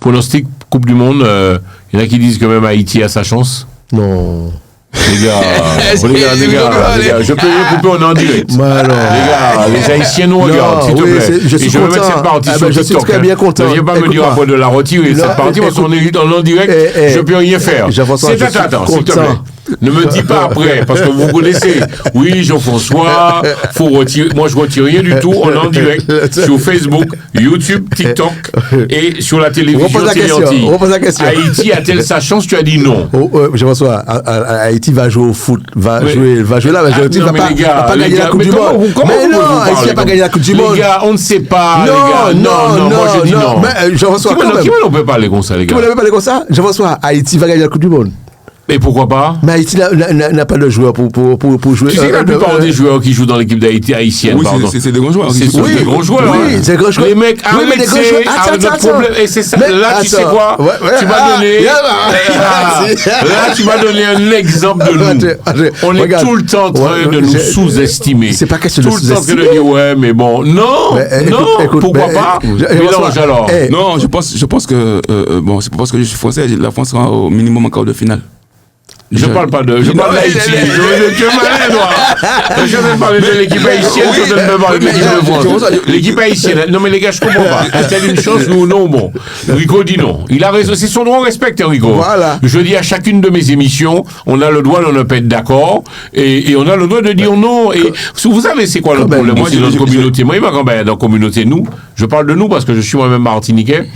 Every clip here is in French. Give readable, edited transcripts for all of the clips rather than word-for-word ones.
pronostic Coupe du Monde, il y en a qui disent que même Haïti a sa chance. Non. Les gars, je peux les couper, on est en direct. Les gars, les Haïtiens nous regardent, s'il te plaît. Je suis content. Mettre cette partie sur je suis TikTok. très bien content. Ne viens pas me dire après de la retirer, cette partie, parce qu'on est en direct, je peux rien faire. Attends, s'il te plaît. Ne me dis pas après, parce que vous connaissez. Oui, Jean-François, faut retirer. Moi, je retire rien du tout. On est en direct sur Facebook, YouTube, TikTok et sur la télévision Télé-Antilles. Repose la question. Haïti a-t-elle sa chance? Tu as dit non. Jean-François, Haïti va jouer au foot, va jouer là, mais Haïti va pas gagner la Coupe du Monde. Mais non, Haïti va pas gagner la Coupe du Monde. Les gars, on ne sait pas. Non, moi je dis non. Mais Jean-François, qui on peut parler comme ça, les gars? Qui on peut parler comme ça? Jean-François, Haïti va gagner la Coupe du Monde. Et pourquoi pas? Mais Haïti n'a pas de joueurs pour jouer. Tu sais que la plupart des joueurs qui jouent dans l'équipe d'Haïti haïtienne, oui, c'est des grands joueurs. C'est des grands joueurs. Oui, c'est des grands joueurs. Les mecs, notre problème. Et c'est ça. Là, tu sais quoi? Tu m'as donné. Là, tu m'as donné un exemple de nous. On est tout le temps en train de nous sous-estimer. C'est pas question de sous-estimer. Tout le temps en train de dire, ouais, mais bon. Non, pourquoi pas? Mélange alors. Non, je pense que, bon, c'est pas parce que je suis français, la France sera au minimum en quart de finale. Je parle d'Haïti. Tu es malin, toi. Je vais parler de l'équipe haïtienne, je vais parler de l'équipe de France. L'équipe haïtienne. Non, mais les gars, je comprends pas. A-t-elle une chance ou non? Bon. Rico dit non. Il a raison. C'est son droit, on respecte, Rico. Voilà. Je dis à chacune de mes émissions, on a le droit de ne pas être d'accord et on a le droit de dire non. Et vous savez, c'est quoi le problème? Moi, c'est notre communauté. Moi, il va quand même dans la communauté, nous. Je parle de nous parce que je suis moi-même martiniquais.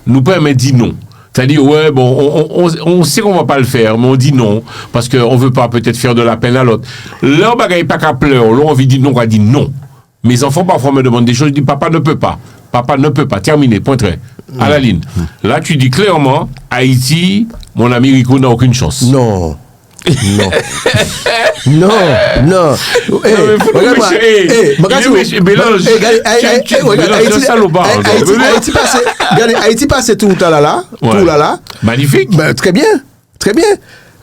Nous permet dit non. C'est-à-dire, ouais, bon, on sait qu'on va pas le faire, mais on dit non, parce qu'on veut pas peut-être faire de la peine à l'autre. Là, on bagaille pas qu'à pleurer, là, on veut dire non, on dit non. Mes enfants, parfois, me demandent des choses, je dis, papa ne peut pas. Papa ne peut pas. Terminé, point très. À la ligne. Là, tu dis clairement, Haïti, mon ami Rico n'a aucune chance. Non. Non. Regarde-moi. Haïti passe tout là. Magnifique. Très bien.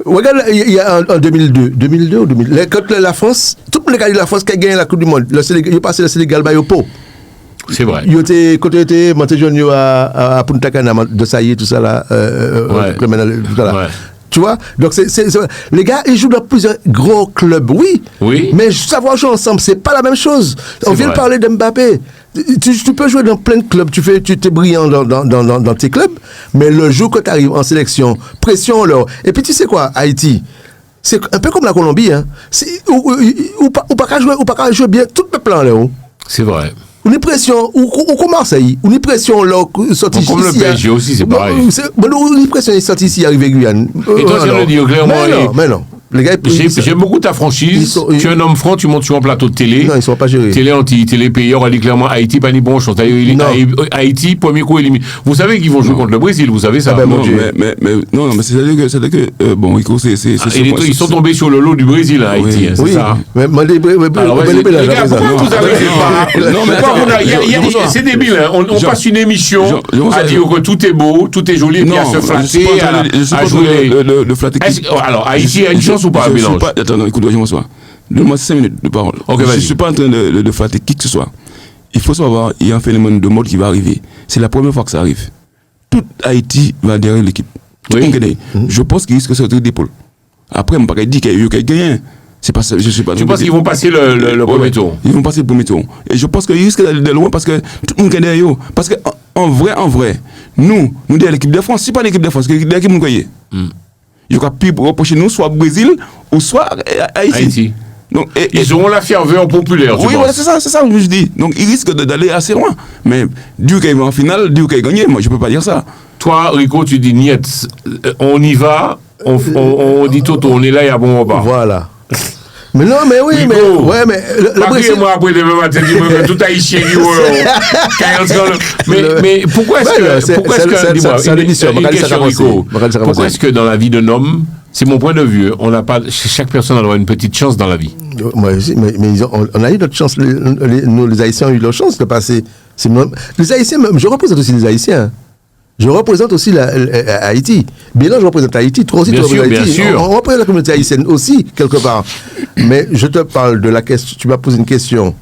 Regarde, il y a en 2002 ou 2000, quand la France, tout le monde a dit la France qui a gagné la Coupe du Monde. Il a passé le Sénégal par Yopo. C'est vrai. Quand il était monté jeune à Punta Cana, de Saïe, tout ça là. Tu vois? Donc, les gars, ils jouent dans plusieurs gros clubs, oui. Mais savoir jouer ensemble, c'est pas la même chose. On vient de parler d'Mbappé. Tu peux jouer dans plein de clubs, tu es brillant dans tes clubs, mais le jour que tu arrives en sélection, pression là. Et puis, tu sais quoi, Haïti? C'est un peu comme la Colombie, hein. Ou pas jouer bien tout le plan là. C'est vrai. Une pression, ou comme Marseille, une pression là, sortie ici. Comme le PSG aussi, c'est pareil. Une pression est sortie ici, arrivée Guyane. Et toi, tu le dis clairement. Mais non. J'aime beaucoup ta franchise. Tu es un homme franc, tu montes sur un plateau de télé. Non, ils ne sont pas gérés. Télé pays, on a dit clairement Haïti, pas ni bon chose. Haïti, premier coup éliminé. Vous savez qu'ils vont jouer contre le Brésil, vous savez ça? Non, mais c'est-à-dire que bon, Rico, c'est. Ils sont tombés sur le lot du Brésil, Haïti, c'est ça? Les gars, pourquoi vous n'arrivez pas? C'est débile, on passe une émission à dire que tout est beau, tout est joli, et puis à se flatter, à jouer. Alors, Haïti a une chance ou pas, Mélange? Attends, écoute, je m'assois. Donne-moi 5 minutes de parole. Je ne suis pas en train de flatter qui que ce soit. Il faut savoir, il y a un phénomène de mode qui va arriver. C'est la première fois que ça arrive. Toute Haïti va derrière l'équipe. Je pense qu'il risque de sortir d'épaule. Après, on ne peut pas dire qu'il y a gagné. C'est pas ça, je sais pas. Tu penses qu'ils vont passer le premier tour? Ils vont passer le premier tour. Et je pense qu'ils risquent d'aller loin parce que tout le monde est derrière eux. Parce qu'en vrai, nous derrière l'équipe de France, c'est pas l'équipe de France, c'est l'équipe nous croyez. Il y aura plus reprocher nous, soit Brésil ou soit Haïti. Donc, ils auront la ferveur populaire. Oui, voilà, c'est ça que je dis. Donc ils risquent d'aller assez loin. Mais Dieu qu'il va en finale, Dieu qu'il gagné, moi je peux pas dire ça. Toi, Rico, tu dis niet, on y va, on dit Toto, on est là, il y a bon repas. Voilà. Mais non, mais oui, Rico, mais le Brésil. Moi après demain matin, tout haïtien qui mais pourquoi est-ce que dans la vie d'un homme, c'est mon point de vue, chaque personne a droit à une petite chance dans la vie. Moi aussi, mais on a eu notre chance, les Haïtiens ont eu leur chance de passer. Les Haïtiens, je représente aussi les Haïtiens. Je représente aussi Haïti. Bien là, je représente Haïti. Toi aussi, tu représentes Haïti. Bien sûr. On représente la communauté haïtienne aussi, quelque part. Mais je te parle de la question. Tu m'as posé une question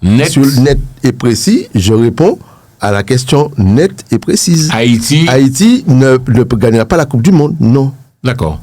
net et précis. Je réponds à la question nette et précise. Haïti ne gagnera pas la Coupe du Monde, non. D'accord.